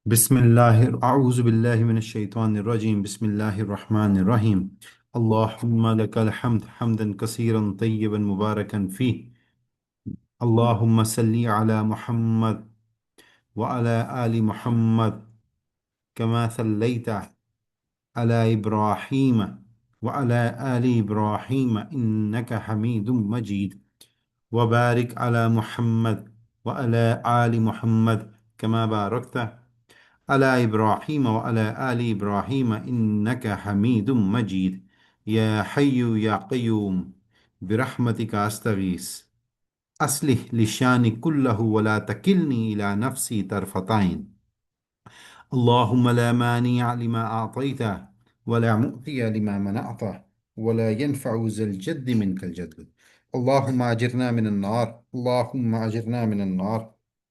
अऊज़ु बिल्लाहि मिनश शैतानिर रजीम बिस्मिल्लाहिर रहमानिर रहीम अल्लाहुम्मा लकल हम्द हम्दन कसीरन तय्यिबन मुबारकन फीह अल्लाहुम्मा सल्ली अला मुहम्मद व अला आलि मुहम्मद कमा सल्लैता अला इब्राहीम व अला आलि इब्राहीम इन्नका हमीदुम मजीद व बारिक अला मुहम्मद व अला आलि मुहम्मद कमा बारकता अला इब्राहीम व अला आलि इब्राहीम इन्नका हमीदुम मजीद या हय्यु या क़य्यूम बिरहमतिका अस्तगीस अस्लिह लिशानी कुल्लहु वला तकिलनी इला नफ्सी तरफतैन अल्लाहुम्मा ला मानिअ लिमा अअतैता वला मुअतिय लिमा मनअता वला यनफअु ज़ल जद्द मिनकल जद्द अल्लाहुम्मा अजिरना मिनन नार अल्लाहुम्मा अजिरना मिनन नार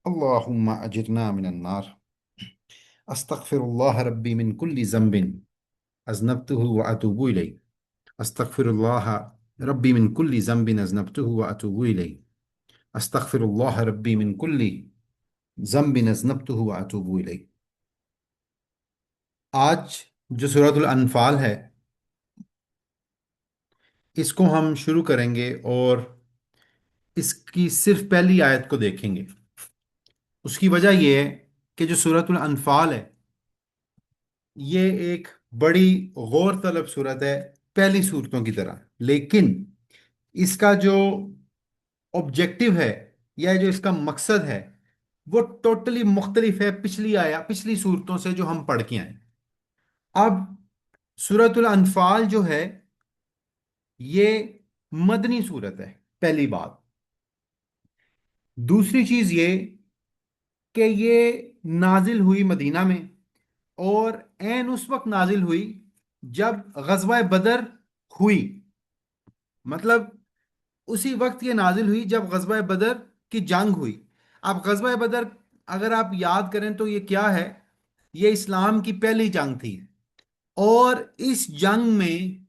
अल्लाहुम्मा अजिरना मिनन नार अस्तगफिरुल्लाह रब्बी मिन कुल्लि ज़ंबिन अज़नबतुहु व अतूबु इलैह अस्तगफिरुल्लाह रब्बी मिन कुल्लि ज़ंबिन अज़नबतुहु व अतूबु इलैह अस्तगफिरुल्लाह रब्बी मिन कुल्लि ज़ंबिन अज़नबतुहु व अतूबु इलैह। आज जो सूरतुल अनफाल है इसको हम शुरू करेंगे और इसकी सिर्फ पहली आयत को देखेंगे। उसकी वजह यह है कि जो सूरतुल अनफाल है ये एक बड़ी गौर तलब सूरत है पहली सूरतों की तरह, लेकिन इसका जो ऑब्जेक्टिव है या जो इसका मकसद है वो टोटली मुख्तलिफ है पिछली सूरतों से जो हम पढ़ के आए। अब सूरतुल अनफाल जो है ये मदनी सूरत है, पहली बात। दूसरी चीज ये कि ये नाजिल हुई मदीना में और ऐन उस वक्त नाजिल हुई जब गजवा बदर हुई। मतलब उसी वक्त ये नाजिल हुई जब गजवा बदर की जंग हुई। अब गजवा बदर अगर आप याद करें तो ये क्या है, ये इस्लाम की पहली जंग थी और इस जंग में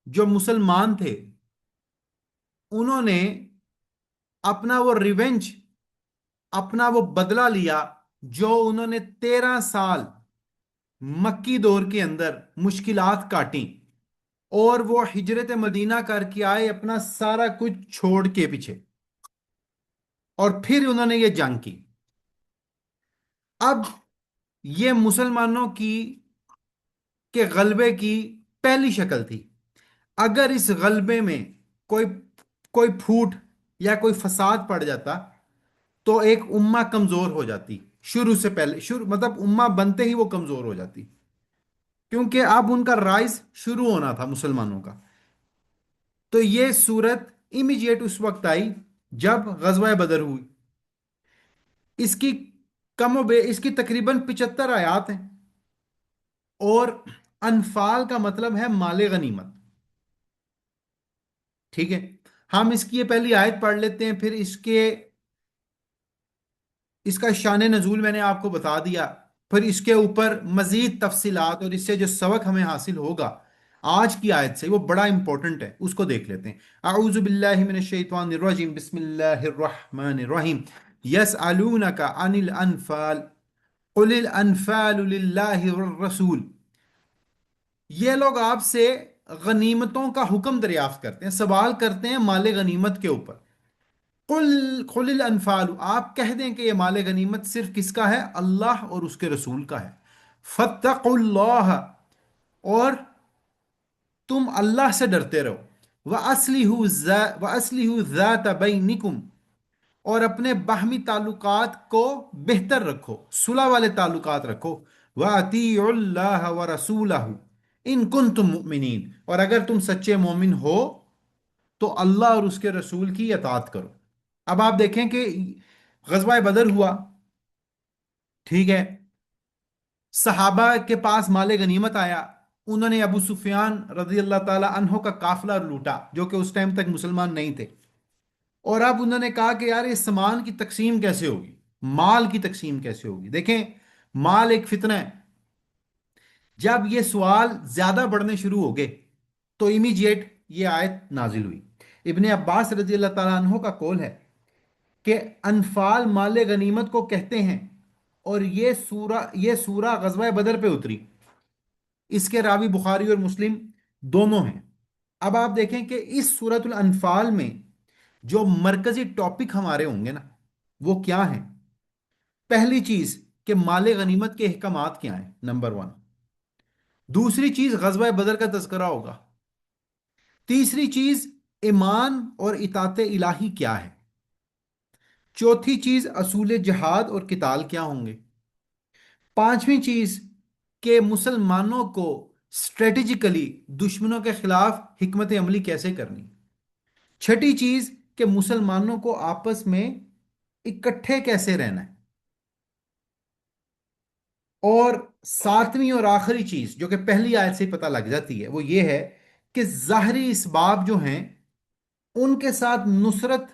जो मुसलमान थे उन्होंने अपना वो रिवेंज, अपना वो बदला लिया जो उन्होंने 13 साल मक्की दौर के अंदर मुश्किलात काटी और वो हिजरत मदीना करके आए अपना सारा कुछ छोड़ के पीछे, और फिर उन्होंने ये जंग की। अब ये मुसलमानों की के गलबे की पहली शक्ल थी। अगर इस गलबे में कोई कोई फूट या कोई फसाद पड़ जाता तो एक उम्मा कमजोर हो जाती। शुरू से पहले शुरू मतलब उम्मा बनते ही वो कमजोर हो जाती, क्योंकि अब उनका राइज शुरू होना था मुसलमानों का। तो ये सूरत इमीडिएट उस वक्त आई जब गजवा बदर हुई। इसकी इसकी तकरीबन 75 आयात हैं और अनफाल का मतलब है माले गनीमत। ठीक है, हम इसकी ये पहली आयत पढ़ लेते हैं, फिर इसका शान नजूल मैंने आपको बता दिया, फिर इसके ऊपर मजीद तफसीलात और इससे जो सबक हमें हासिल होगा आज की आयत से वो बड़ा इंपॉर्टेंट है, उसको देख लेते हैं। अऊज़ु बिल्लाहि मिनश शैतानिर रजीम बिस्मिल्लाहिर रहमानिर रहीम यसअलूनका अनिल अनफाल कुलिल अनफालु लिल्लाहि वर रसूल। ये लोग आपसे गनीमतों का हुक्म दरियाफ्त करते हैं, सवाल करते हैं माले गनीमत के ऊपर। कुल कुलिल अनफालु, आप कह दें कि ये माले गनीमत सिर्फ किसका है, अल्लाह और उसके रसूल का है। फत्तकुल्लाह, और तुम अल्लाह से डरते रहो। व असलिहु ज़ात बैनिकुम, और अपने बाहमी ताल्लुकात को बेहतर रखो, सुलह वाले ताल्लुकात रखो। व अतीउल्लाह व रसूलहु इन कुंतुम मुमिनीन, और अगर तुम सच्चे मोमिन हो तो अल्लाह और उसके रसूल की अतात करो। अब आप देखें कि गजवा बदर हुआ, ठीक है, सहाबा के पास माले गनीमत आया, उन्होंने अबू सुफियान रजी अल्लाह ताला अन्हो का काफिला लूटा जो कि उस टाइम तक मुसलमान नहीं थे। और अब उन्होंने कहा कि यार इस सामान की तकसीम कैसे होगी, माल की तकसीम कैसे होगी। देखें, माल एक फितना है। जब ये सवाल ज्यादा बढ़ने शुरू हो गए तो इमीडिएट ये आयत नाजिल हुई। इब्ने अब्बास रजी अल्लाह ताला अन्हो का कौल है कि अनफाल माले गनीमत को कहते हैं اور یہ سورہ غزوہ بدر پہ اتری. اس کے راوی بخاری اور مسلم دونوں ہیں. اب آپ دیکھیں کہ اس سورۃ الانفال میں جو مرکزی ٹاپک ہمارے ہوں گے نا، وہ کیا ہیں؟ پہلی چیز کہ مال غنیمت کے احکامات کیا ہیں، نمبر ون. دوسری چیز غزوہ بدر کا تذکرہ ہوگا. تیسری چیز ایمان اور اطاعت الہی کیا ہے. چوتھی چیز اصول جہاد اور قتال کیا ہوں گے. پانچویں چیز کہ مسلمانوں کو اسٹریٹجیکلی دشمنوں کے خلاف حکمت عملی کیسے کرنی. چھٹی چیز کہ مسلمانوں کو آپس میں اکٹھے کیسے رہنا ہے. اور ساتویں اور آخری چیز جو کہ پہلی آیت سے ہی پتہ لگ جاتی ہے، وہ یہ ہے کہ ظاہری اسباب جو ہیں ان کے ساتھ نصرت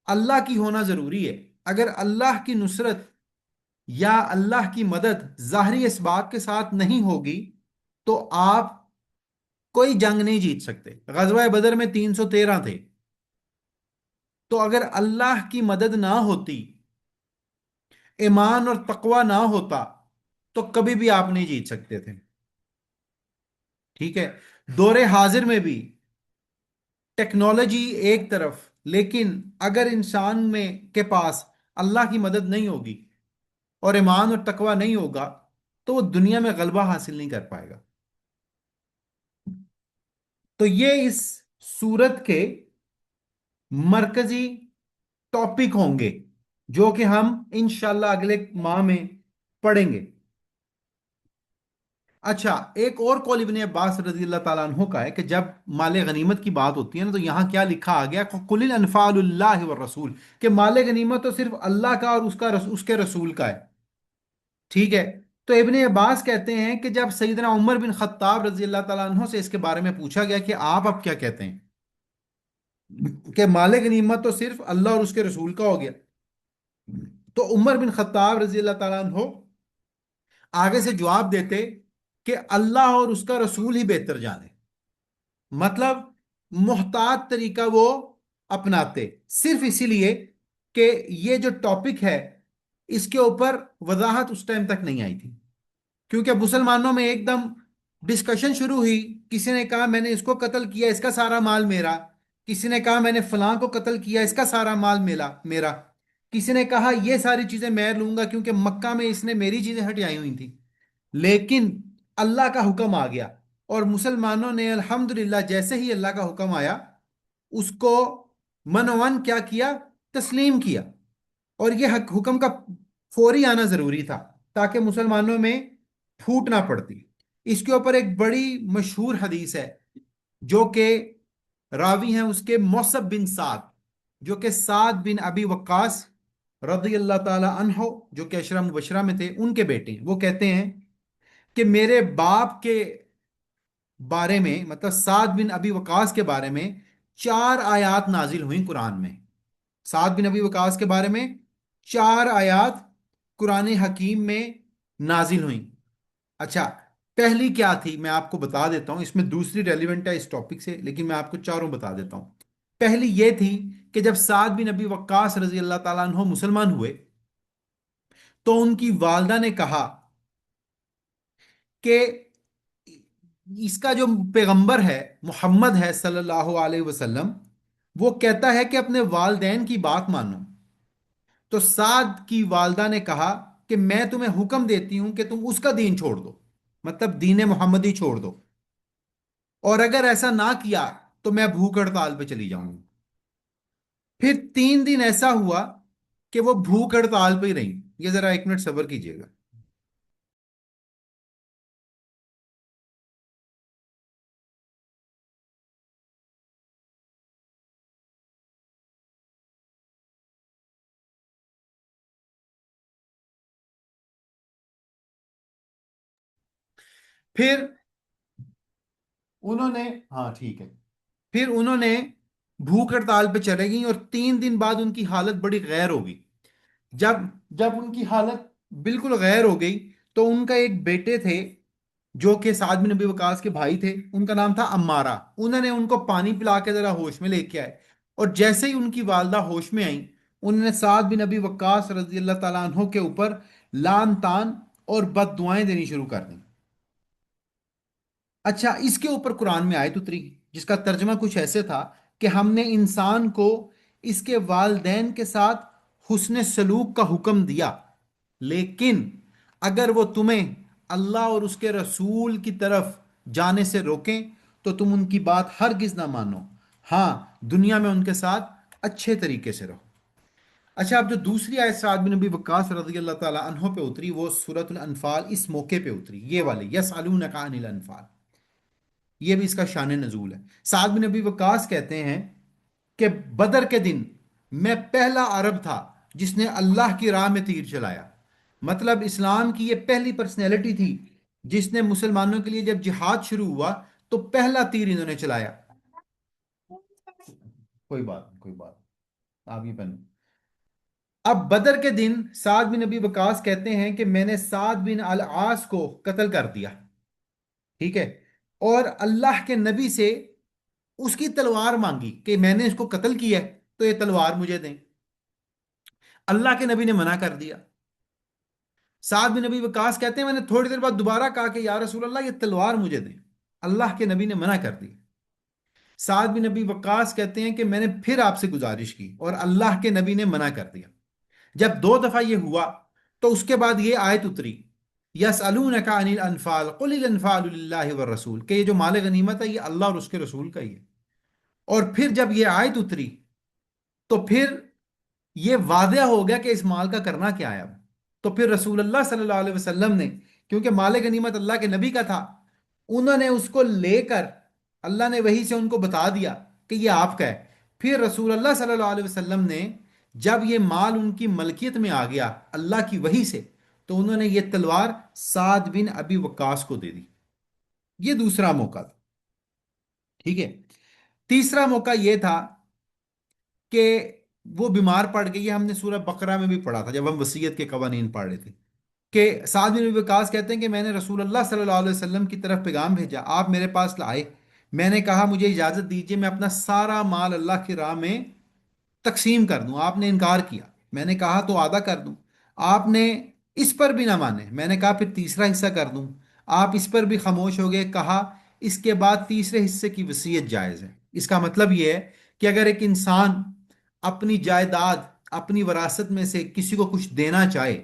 اللہ کی ہونا ضروری ہے. اگر اللہ کی نصرت یا اللہ کی مدد ظاہری اسباب کے ساتھ نہیں ہوگی تو آپ کوئی جنگ نہیں جیت سکتے. غزوہ بدر میں 313 تھے، تو اگر اللہ کی مدد نہ ہوتی، ایمان اور تقوی نہ ہوتا، تو کبھی بھی آپ نہیں جیت سکتے تھے. ٹھیک ہے. دور حاضر میں بھی ٹیکنالوجی ایک طرف، لیکن اگر انسان میں کے پاس اللہ کی مدد نہیں ہوگی اور ایمان اور تقوی نہیں ہوگا تو وہ دنیا میں غلبہ حاصل نہیں کر پائے گا. تو یہ اس سورت کے مرکزی ٹاپک ہوں گے جو کہ ہم انشاءاللہ اگلے ماہ میں پڑھیں گے. اچھا، ایک اور قول ابن عباس رضی اللہ تعالیٰ عنہ کا ہے کہ جب مال غنیمت کی بات ہوتی ہے نا، تو یہاں کیا لکھا آ گیا، قل الانفال اللہ والرسول، کہ مال غنیمت تو صرف اللہ کا اور اس کے رسول کا ہے. ٹھیک ہے. تو ابن عباس کہتے ہیں کہ جب سیدنا عمر بن خطاب رضی اللہ تعالیٰ عنہ سے اس کے بارے میں پوچھا گیا کہ آپ اب کیا کہتے ہیں کہ مال غنیمت تو صرف اللہ اور اس کے رسول کا ہو گیا، تو عمر بن خطاب رضی اللہ تعالیٰ عنہ آگے سے جواب دیتے کہ اللہ اور اس کا رسول ہی بہتر جانے. مطلب محتاط طریقہ وہ اپناتے، صرف اسی لیے کہ یہ جو ٹاپک ہے اس کے اوپر وضاحت اس ٹائم تک نہیں آئی تھی. کیونکہ مسلمانوں میں ایک دم ڈسکشن شروع ہوئی. کسی نے کہا میں نے اس کو قتل کیا، اس کا سارا مال میرا. کسی نے کہا میں نے فلاں کو قتل کیا، اس کا سارا مال میرا. کسی نے کہا یہ ساری چیزیں میں لوں گا کیونکہ مکہ میں اس نے میری چیزیں ہٹائی ہوئی تھیں. لیکن اللہ کا حکم آ گیا اور مسلمانوں نے الحمدللہ جیسے ہی اللہ کا حکم آیا اس کو منون کیا کیا، تسلیم کیا. اور یہ حکم کا فوری آنا ضروری تھا تاکہ مسلمانوں میں پھوٹ نہ پڑتی. اس کے اوپر ایک بڑی مشہور حدیث ہے جو کہ راوی ہیں اس کے موصب بن سعد، جو کہ سعد بن ابی وقاص رضی اللہ تعالی عنہ جو کہ اشرا مبشرہ میں تھے ان کے بیٹے ہیں. وہ کہتے ہیں کہ میرے باپ کے بارے میں، مطلب سعد بن ابی وقاص کے بارے میں 4 آیات نازل ہوئیں قرآن میں. سعد بن ابی وقاص کے بارے میں 4 آیات قرآن حکیم میں نازل ہوئیں. اچھا، پہلی کیا تھی میں آپ کو بتا دیتا ہوں، اس میں دوسری ریلیونٹ ہے اس ٹاپک سے، لیکن میں آپ کو چاروں بتا دیتا ہوں. پہلی یہ تھی کہ جب سعد بن ابی وقاص رضی اللہ تعالیٰ عنہ مسلمان ہوئے تو ان کی والدہ نے کہا کہ اس کا جو پیغمبر ہے محمد ہے صلی اللہ علیہ وسلم، وہ کہتا ہے کہ اپنے والدین کی بات مانو. تو سعد کی والدہ نے کہا کہ میں تمہیں حکم دیتی ہوں کہ تم اس کا دین چھوڑ دو، مطلب دین محمدی چھوڑ دو، اور اگر ایسا نہ کیا تو میں بھوک ہڑتال پہ چلی جاؤں گی. پھر 3 دن ایسا ہوا کہ وہ بھوک ہڑتال پہ ہی رہیں. یہ ذرا 1 منٹ صبر کیجیے گا. پھر انہوں نے، ہاں ٹھیک ہے، پھر انہوں نے بھوک ہڑتال پہ چلے گئی اور 3 دن بعد ان کی حالت بڑی غیر ہو گئی. جب جب ان کی حالت بالکل غیر ہو گئی تو ان کا ایک بیٹے تھے جو کہ سعد بن نبی وقاص کے بھائی تھے، ان کا نام تھا عمارہ. انہوں نے ان کو پانی پلا کے ذرا ہوش میں لے کے آئے، اور جیسے ہی ان کی والدہ ہوش میں آئیں उन्होंने साद बिन अबी वक्कास रजी अल्लाह ताला अन्हो के ऊपर लान तान और बद दुआएं देनी शुरू कर दी। अच्छा, इसके ऊपर कुरान में आयत उतरी जिसका तर्जमा कुछ ऐसे था कि हमने इंसान को इसके वालदैन के साथ हुस्न सलूक का हुक्म दिया, लेकिन अगर वो तुम्हें अल्लाह और उसके रसूल की तरफ जाने से रोकें तो तुम उनकी बात हरगिज ना मानो। हाँ, दुनिया में उनके साथ अच्छे तरीके से रहो। अच्छा, अब जो दूसरी आयत साद बिन नबी वक्कास रज़ी अल्लाह ताला अन्हो पे उतरी वो सूरतुल अनफाल इस मौके पे उतरी, ये वाली यसअलूनका अनिल अनफाल। ये भी इसका शान नजूल है। साद बिन नबी वक्कास कहते हैं कि बदर के दिन मैं पहला अरब था जिसने अल्लाह की राह में तीर चलाया। मतलब इस्लाम की ये पहली पर्सनैलिटी थी जिसने मुसलमानों के लिए जब जिहाद शुरू हुआ तो पहला तीर इन्होंने चलाया। कोई बात नहीं, कोई बात नहीं, आप ये पहनो। अब बदर के दिन साद बिन नबी वकास कहते हैं कि मैंने साद बिन अल आस को कत्ल कर दिया। ठीक है। और अल्लाह के नबी से उसकी तलवार मांगी कि मैंने इसको कत्ल किया है तो ये तलवार मुझे दें। अल्लाह के नबी ने मना कर दिया। साद बिन नबी वकास कहते हैं मैंने थोड़ी देर बाद दोबारा कहा कि या रसूल अल्लाह ये तलवार मुझे दें। अल्लाह के नबी ने मना कर दी। साद बिन नबी वकास कहते हैं कि मैंने फिर आपसे गुजारिश की और अल्लाह के नबी ने मना कर दिया। जब दो दफा ये हुआ तो उसके बाद ये आयत उतरी यसअलूनका अनिल अनफाल कुलिल अनफालु लिल्लाहि वर रसूल, कि ये जो माल गनीमत है ये अल्लाह और उसके रसूल का ही है। और फिर जब ये आयत उतरी तो फिर ये वादह हो गया कि इस माल का करना क्या है अब। तो फिर रसूलुल्लाह सल्लल्लाहु अलैहि वसल्लम ने, क्योंकि माल गनीमत अल्लाह के नबी का था, उन्होंने उसको लेकर अल्लाह ने वही से उनको बता दिया कि ये आपका है। फिर रसूलुल्लाह सल्लल्लाहु अलैहि वसल्लम ने जब ये माल उनकी मलकियत में आ गया अल्लाह की वही से, तो उन्होंने ये तलवार साद बिन अबी वक्कास को दे दी। ये दूसरा मौका था। ठीक है। तीसरा मौका ये था कि वो बीमार पड़ गई है। हमने सूरह बकरा में भी पढ़ा था जब हम वसीयत के कवानीन पढ़ रहे थे कि साद बिन अबी वक्कास कहते हैं कि मैंने रसूलुल्लाह सल्लल्लाहु अलैहि वसल्लम की तरफ पैगाम भेजा, आप मेरे पास लाए। मैंने कहा मुझे इजाज़त दीजिए मैं अपना सारा माल अल्लाह की राह में तकसीम कर दूं। आपने इनकार किया। मैंने कहा तो आधा कर दूं। आपने इस पर भी ना माने। मैंने कहा फिर तीसरा हिस्सा कर दूं। आप इस पर भी खामोश हो गए। कहा इसके बाद तीसरे हिस्से की वसीयत जायज़ है। इसका मतलब यह है कि अगर एक इंसान अपनी जायदाद अपनी विरासत में से किसी को कुछ देना चाहे,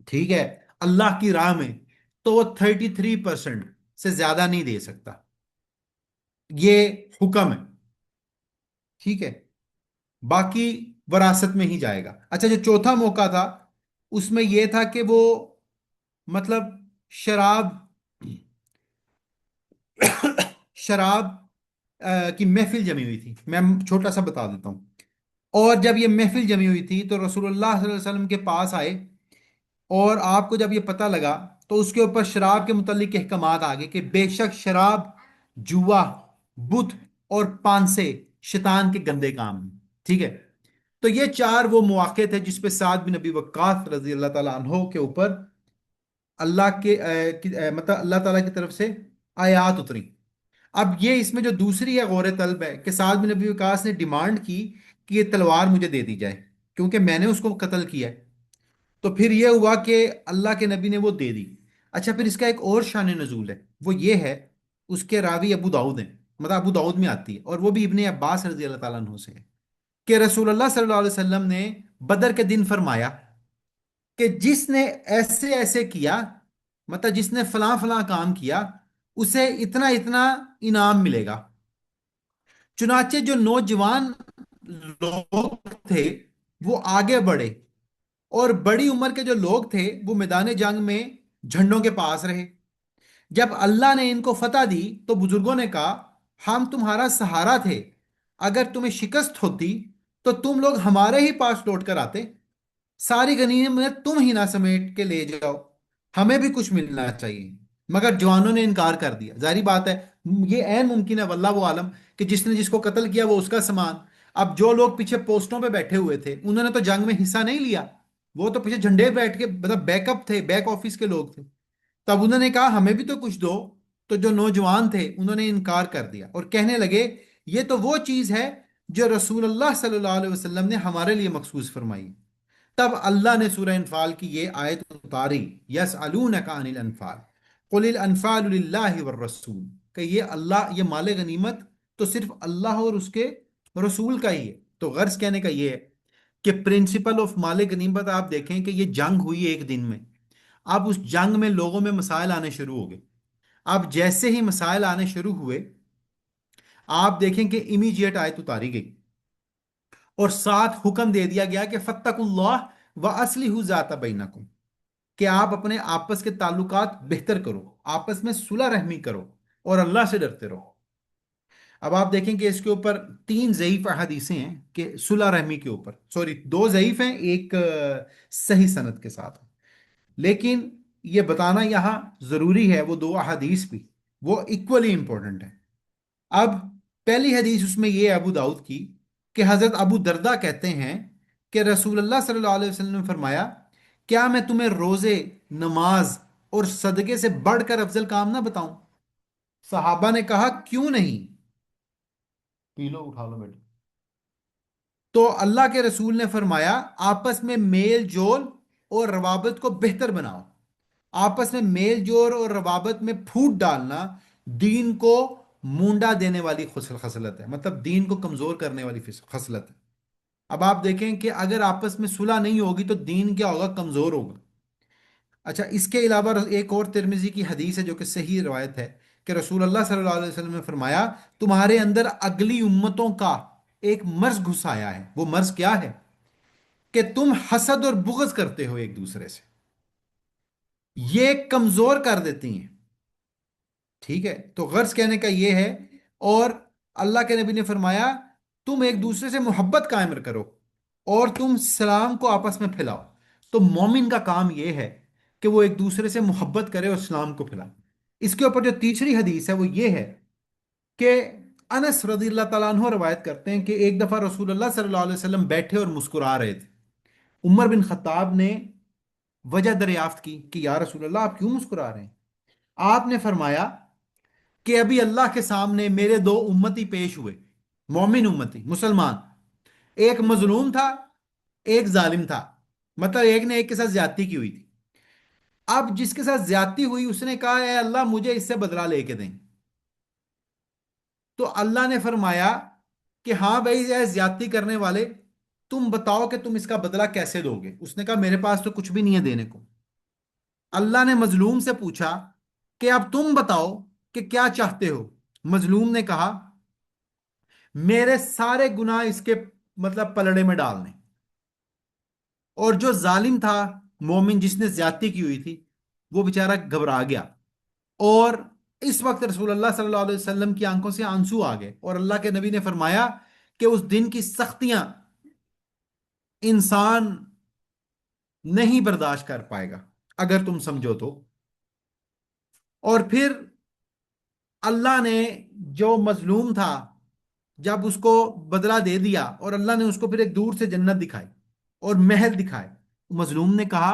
ठीक है, अल्लाह की राह में, तो वो 33% से ज्यादा नहीं दे सकता। ये हुक्म है। ठीक है। बाकी विरासत में ही जाएगा। अच्छा, जो चौथा मौका था उसमें यह था कि वो मतलब शराब शराब की महफिल जमी हुई थी। मैं छोटा सा बता देता हूँ। और जब ये महफिल जमी हुई थी तो रसूलुल्लाह सल्लल्लाहु अलैहि वसल्लम के पास आए और आपको जब ये पता लगा तो उसके ऊपर शराब के मुतल्लिक अहकामात आ गए कि बेशक शराब, जुआ, बुत और पांसे शैतान के गंदे काम हैं। ठीक है। तो ये चार वो मौके थे जिस पे साद बिन नबी वक्कास रजी अल्लाह ताला अन्हो के ऊपर अल्लाह के मतलब अल्लाह ताला की तरफ से आयात उतरी। अब ये इसमें जो दूसरी है गौर तलब है कि साद बिन नबी वक्कास ने डिमांड की कि ये तलवार मुझे दे दी जाए क्योंकि मैंने उसको कत्ल किया है। तो फिर यह हुआ कि अल्लाह के नबी ने वो दे दी। अच्छा, फिर इसका एक और शान नजूल है, वो ये है, उसके रावी अबू दाऊद हैं, मतलब अबू दाऊद में आती है और वो भी इब्ने अब्बास रजी अल्लाह ताला अन्हु से है कि रसूलुल्लाह सल्लल्लाहु अलैहि वसल्लम ने बदर के दिन फरमाया कि जिसने ऐसे ऐसे किया, मतलब जिसने फलां फलां काम किया, उसे इतना इतना इनाम मिलेगा। चुनाचे जो नौजवान लोग थे वो आगे बढ़े और बड़ी उम्र के जो लोग थे वो मैदान जंग में झंडों के पास रहे। जब अल्लाह ने इनको फतह दी तो बुजुर्गों ने कहा हम तुम्हारा सहारा थे, अगर तुम्हें शिकस्त होती तो तुम लोग हमारे ही पास लौट कर आते। सारी गनीमत तुम ही ना समेट के ले जाओ, हमें भी कुछ मिलना चाहिए। मगर जवानों ने इनकार कर दिया। जाहिर बात है, ये ऐन मुमकिन है वल्लाह वो आलम कि जिसने जिसको कत्ल किया वो उसका सामान। अब जो लोग पीछे पोस्टों पे बैठे हुए थे उन्होंने तो जंग में हिस्सा नहीं लिया, वो तो पीछे झंडे पे बैठ के मतलब बैकअप थे, बैक ऑफिस के लोग थे। तब उन्होंने कहा हमें भी तो कुछ दो। तो जो नौजवान थे उन्होंने इनकार कर दिया और कहने लगे ये तो वो चीज है जो रसूल अल्लाह सल्लल्लाहु अलैहि वसल्लम ने हमारे लिए मखसूस फरमाई। तब अल्लाह ने सूरह अनफाल की ये आयत उतारी, यस अलूनका अनिल अनफाल कुलिल अनफालु लिल्लाहि वर रसूल, कि ये अल्लाह, ये माल गनीमत तो सिर्फ अल्लाह और उसके रसूल का ही है। तो गर्ज कहने का ये है कि प्रिंसिपल ऑफ माल गनीमत आप देखें कि ये जंग हुई एक दिन में। अब उस जंग में लोगों में मसाइल आने शुरू हो गए। अब जैसे ही मसाइल आने शुरू हुए, आप देखें कि इमीडिएट आयत उतारी गई और साथ हुक्म दे दिया गया कि फत्तकुल्लाह व अस्लिहु ज़ाता बैनकुम, कि आप अपने आपस के ताल्लुकात बेहतर करो, आपस में सुलह रहमी करो और अल्लाह से डरते रहो। अब आप देखें कि इसके ऊपर तीन ज़ईफ हदीसें हैं कि सुलह रहमी के ऊपर, सॉरी दो ज़ईफ हैं, एक सही सनद के साथ। लेकिन ये बताना यहाँ ज़रूरी है, वो दो अहादीस भी वो इक्वली इंपॉर्टेंट है। अब पहली हदीस उसमें ये है अबू दाऊद की, कि हजरत अबू दरदा कहते हैं कि रसूलुल्लाह सल्लल्लाहु अलैहि वसल्लम ने फरमाया, क्या मैं तुम्हें रोजे, नमाज और सदके से बढ़कर अफजल काम ना बताऊं? सहाबा ने कहा क्यों नहीं। पी लो, उठा लो बेटा। तो अल्लाह के रसूल ने फरमाया, आपस में मेल जोल और रवाबत को बेहतर बनाओ। आपस में मेल जोल और रवाबत में फूट डालना दीन को मूंडा देने वाली खसलत है, मतलब दीन को कमजोर करने वाली खसलत है। अब आप देखें कि अगर आपस में सुलह नहीं होगी तो दीन क्या होगा? कमजोर होगा। अच्छा, इसके अलावा एक और तिरमिजी की हदीस है जो कि सही रवायत है कि रसूल अल्लाह सल्लल्लाहु अलैहि वसल्लम ने फरमाया, तुम्हारे अंदर अगली उम्मतों का एक मर्ज घुस आया है। वो मर्ज क्या है? कि तुम हसद और बुग़्ज़ करते हो एक दूसरे से, ये कमजोर कर देती हैं। ठीक है, तो गर्ज कहने का ये है। और अल्लाह के नबी ने फरमाया, तुम एक दूसरे से मोहब्बत कायम करो और तुम सलाम को आपस में फैलाओ। तो मोमिन का काम यह है कि वो एक दूसरे से मोहब्बत करे और सलाम को फैलाए। इसके ऊपर जो तीसरी हदीस है वो ये है कि अनस रज़ियल्लाहु ताला अन्हु रवायत करते हैं कि एक दफा रसूलुल्लाह सल्लल्लाहु अलैहि वसल्लम बैठे और मुस्कुरा रहे थे। उमर बिन खत्ताब ने वजह दरियाफ्त की कि या रसूलल्लाह आप क्यों मुस्कुरा रहे हैं? आपने फरमाया कि अभी अल्लाह के सामने मेरे दो उम्मती पेश हुए, मोमिन उम्मती मुसलमान। एक मजलूम था, एक जालिम था, मतलब एक ने एक के साथ ज्यादती की हुई थी। अब जिसके साथ ज्यादती हुई उसने कहा, है अल्लाह मुझे इससे बदला लेके दें। तो अल्लाह ने फरमाया कि हाँ भाई, ये ज्यादती करने वाले, तुम बताओ कि तुम इसका बदला कैसे दोगे? उसने कहा मेरे पास तो कुछ भी नहीं है देने को। अल्लाह ने मजलूम से पूछा कि अब तुम बताओ कि क्या चाहते हो? मजलूम ने कहा, मेरे सारे गुनाह इसके मतलब पलड़े में डालने। और जो जालिम था, मोमिन जिसने ज्यादती की हुई थी, वो बेचारा घबरा गया। और इस वक्त रसूलुल्लाह सल्लल्लाहु अलैहि वसल्लम की आंखों से आंसू आ गए और अल्लाह के नबी ने फरमाया कि उस दिन की सख्तियां इंसान नहीं बर्दाश्त कर पाएगा अगर तुम समझो तो। और फिर अल्लाह ने जो मजलूम था, जब उसको बदला दे दिया और अल्लाह ने उसको फिर एक दूर से जन्नत दिखाई और महल दिखाए, मजलूम ने कहा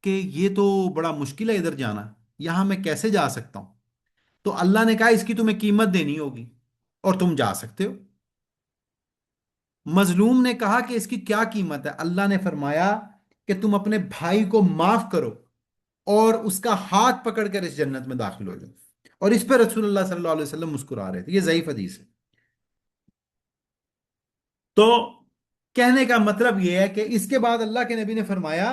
कि ये तो बड़ा मुश्किल है इधर जाना, यहां मैं कैसे जा सकता हूं? तो अल्लाह ने कहा इसकी तुम्हें कीमत देनी होगी और तुम जा सकते हो। मजलूम ने कहा कि इसकी क्या कीमत है? अल्लाह ने फरमाया कि तुम अपने भाई को माफ करो और उसका हाथ पकड़कर इस जन्नत में दाखिल हो जाओ। और इस पर रसूलुल्लाह सल्लल्लाहु अलैहि वसल्लम मुस्कुरा रहे थे। ये ज़ईफ हदीस है। तो कहने का मतलब यह है कि इसके बाद अल्लाह के नबी ने फरमाया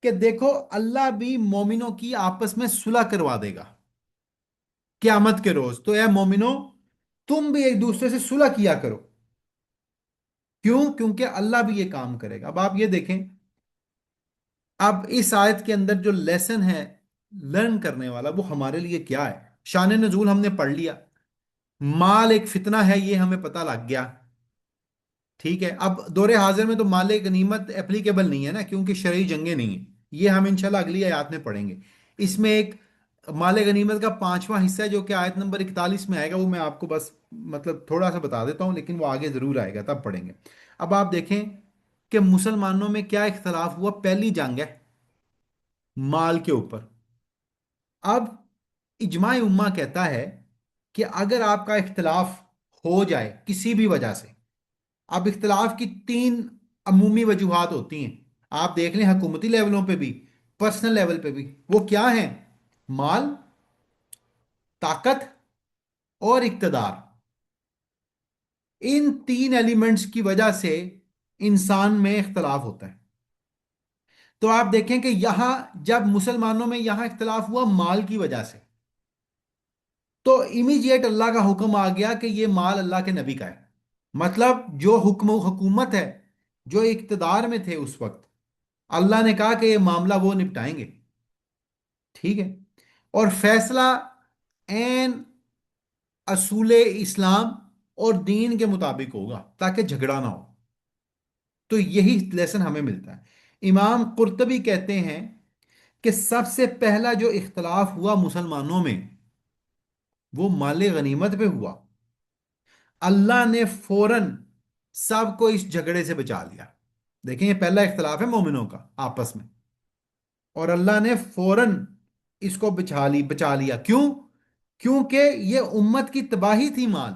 कि देखो, अल्लाह भी मोमिनों की आपस में सुलह करवा देगा क़यामत के रोज। तो ए मोमिनो, तुम भी एक दूसरे से सुलह किया करो। क्यों? क्योंकि अल्लाह भी ये काम करेगा। अब आप ये देखें, अब इस आयत के अंदर जो लेसन है लर्न करने वाला, वो हमारे लिए क्या है? शान नजूल हमने पढ़ लिया, माल एक फितना है ये हमें पता लग गया। ठीक है, अब दौरे हाजिर में तो माल गनीमत एप्लीकेबल नहीं है ना, क्योंकि शरई जंगें नहीं है। ये हम इंशाल्लाह अगली आयत में पढ़ेंगे। इसमें एक माल गनीमत का पांचवा हिस्सा है जो कि आयत नंबर 41 में आएगा, वो मैं आपको बस मतलब थोड़ा सा बता देता हूँ, लेकिन वो आगे जरूर आएगा, तब पढ़ेंगे। अब आप देखें कि मुसलमानों में क्या इख्तलाफ हुआ। पहली जंग है माल के ऊपर। अब इजमाय उम्मा कहता है कि अगर आपका इख्तलाफ हो जाए किसी भी वजह से, اب اختلاف کی تین عمومی وجوہات ہوتی ہیں، آپ دیکھ لیں حکومتی لیولوں پہ بھی، پرسنل لیول پہ بھی، وہ کیا ہیں؟ مال، طاقت اور اقتدار۔ ان تین ایلیمنٹس کی وجہ سے انسان میں اختلاف ہوتا ہے۔ تو آپ دیکھیں کہ یہاں جب مسلمانوں میں یہاں اختلاف ہوا مال کی وجہ سے، تو امیجیٹ اللہ کا حکم آ گیا کہ یہ مال اللہ کے نبی کا ہے۔ مطلب جو حکم و حکومت ہے، جو اقتدار میں تھے اس وقت، اللہ نے کہا کہ یہ معاملہ وہ نپٹائیں گے، ٹھیک ہے؟ اور فیصلہ عین اصول اسلام اور دین کے مطابق ہوگا تاکہ جھگڑا نہ ہو۔ تو یہی لیسن ہمیں ملتا ہے۔ امام قرطبی کہتے ہیں کہ سب سے پہلا جو اختلاف ہوا مسلمانوں میں وہ مال غنیمت پہ ہوا۔ اللہ نے فوراً سب کو اس جھگڑے سے بچا لیا۔ دیکھیں یہ پہلا اختلاف ہے مومنوں کا آپس میں، اور اللہ نے فوراً اس کو بچا لیا۔ کیوں؟ کیونکہ یہ امت کی تباہی تھی مال،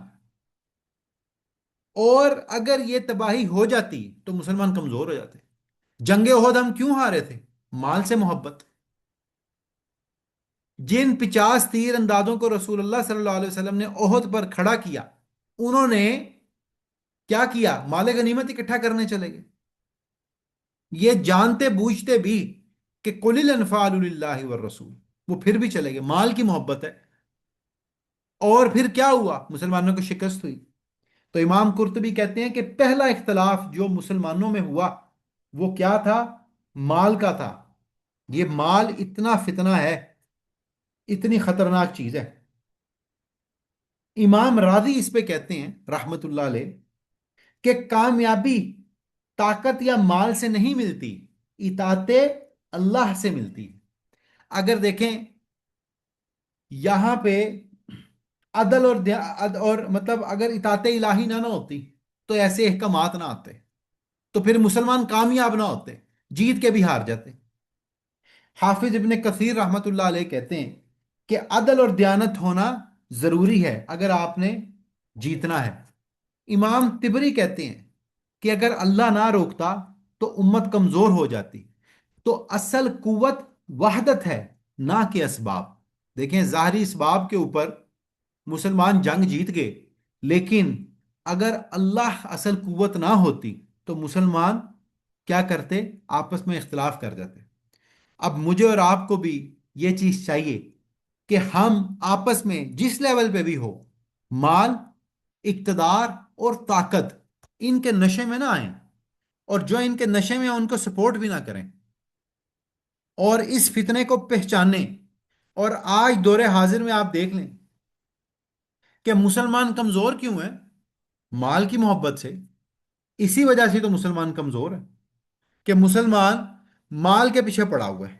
اور اگر یہ تباہی ہو جاتی تو مسلمان کمزور ہو جاتے۔ جنگ احد ہم کیوں ہارے تھے؟ مال سے محبت۔ جن 50 تیر اندازوں کو رسول اللہ صلی اللہ علیہ وسلم نے احد پر کھڑا کیا، انہوں نے کیا کیا؟ مال غنیمت اکٹھا کرنے چلے گئے، یہ جانتے بوجھتے بھی کہ قل الانفال للہ والرسول، وہ پھر بھی چلے گئے، مال کی محبت ہے۔ اور پھر کیا ہوا؟ مسلمانوں کو شکست ہوئی۔ تو امام قرطبی کہتے ہیں کہ پہلا اختلاف جو مسلمانوں میں ہوا وہ کیا تھا؟ مال کا تھا۔ یہ مال اتنا فتنہ ہے، اتنی خطرناک چیز ہے۔ امام راضی اس پہ کہتے ہیں رحمت اللہ علیہ کہ کامیابی طاقت یا مال سے نہیں ملتی، اطاعت اللہ سے ملتی ہے۔ اگر دیکھیں یہاں پہ عدل اور مطلب اگر اطاعت الہی نہ ہوتی تو ایسے احکامات نہ آتے، تو پھر مسلمان کامیاب نہ ہوتے، جیت کے بھی ہار جاتے۔ حافظ ابن کثیر رحمت اللہ علیہ کہتے ہیں کہ عدل اور دیانت ہونا ضروری ہے اگر آپ نے جیتنا ہے۔ امام تبری کہتے ہیں کہ اگر اللہ نہ روکتا تو امت کمزور ہو جاتی۔ تو اصل قوت وحدت ہے، نہ کہ اسباب۔ دیکھیں ظاہری اسباب کے اوپر مسلمان جنگ جیت گئے، لیکن اگر اللہ اصل قوت نہ ہوتی تو مسلمان کیا کرتے؟ آپس میں اختلاف کر جاتے۔ اب مجھے اور آپ کو بھی یہ چیز چاہیے کہ ہم آپس میں جس لیول پہ بھی ہو، مال، اقتدار اور طاقت، ان کے نشے میں نہ آئیں، اور جو ان کے نشے میں ہیں ان کو سپورٹ بھی نہ کریں، اور اس فتنے کو پہچانیں۔ اور آج دور حاضر میں آپ دیکھ لیں کہ مسلمان کمزور کیوں ہیں؟ مال کی محبت سے۔ اسی وجہ سے تو مسلمان کمزور ہے کہ مسلمان مال کے پیچھے پڑا ہوا ہے،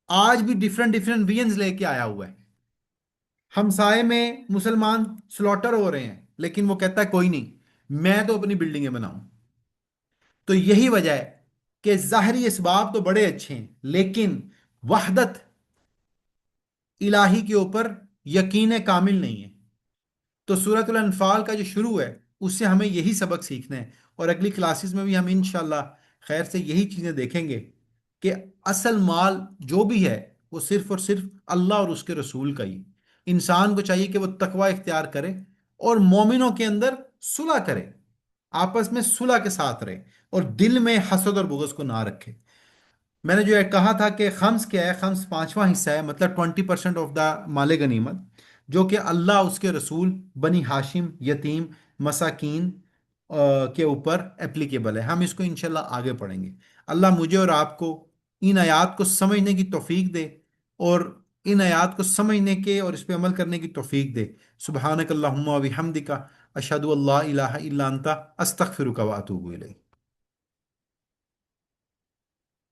آج بھی ڈیفرنٹ ڈیفرنٹ وینز لے کے آیا ہوا ہے۔ ہمسائے میں مسلمان سلوٹر ہو رہے ہیں، لیکن وہ کہتا ہے کوئی نہیں، میں تو اپنی بلڈنگیں بناؤں۔ تو یہی وجہ ہے کہ ظاہری اسباب تو بڑے اچھے ہیں، لیکن وحدت الہی کے اوپر یقین کامل نہیں ہے۔ تو سورۃ الانفال کا جو شروع ہے اس سے ہمیں یہی سبق سیکھنا ہے، اور اگلی کلاسز میں بھی ہم انشاءاللہ خیر سے یہی چیزیں دیکھیں گے کہ اصل مال جو بھی ہے وہ صرف اور صرف اللہ اور اس کے رسول کا ہی۔ انسان کو چاہیے کہ وہ تقوی اختیار کرے اور مومنوں کے اندر صلح کرے، آپس میں صلح کے ساتھ رہے، اور دل میں حسد اور بغض کو نہ رکھے۔ میں نے جو یہ کہا تھا کہ خمس کیا ہے، خمس پانچواں حصہ ہے، مطلب 20% آف دا مال غنیمت، جو کہ اللہ اس کے رسول، بنی ہاشم، یتیم، مساکین کے اوپر اپلیکیبل ہے۔ ہم اس کو انشاءاللہ آگے پڑھیں گے۔ اللہ مجھے اور آپ کو ان آیات کو سمجھنے کی توفیق دے، اور ان آیات کو سمجھنے کے اور اس پہ عمل کرنے کی توفیق دے۔ سبحانک اللہم و بحمدک، اشہدو اللہ الہ الا انت، استغفرک و اتوب الیک۔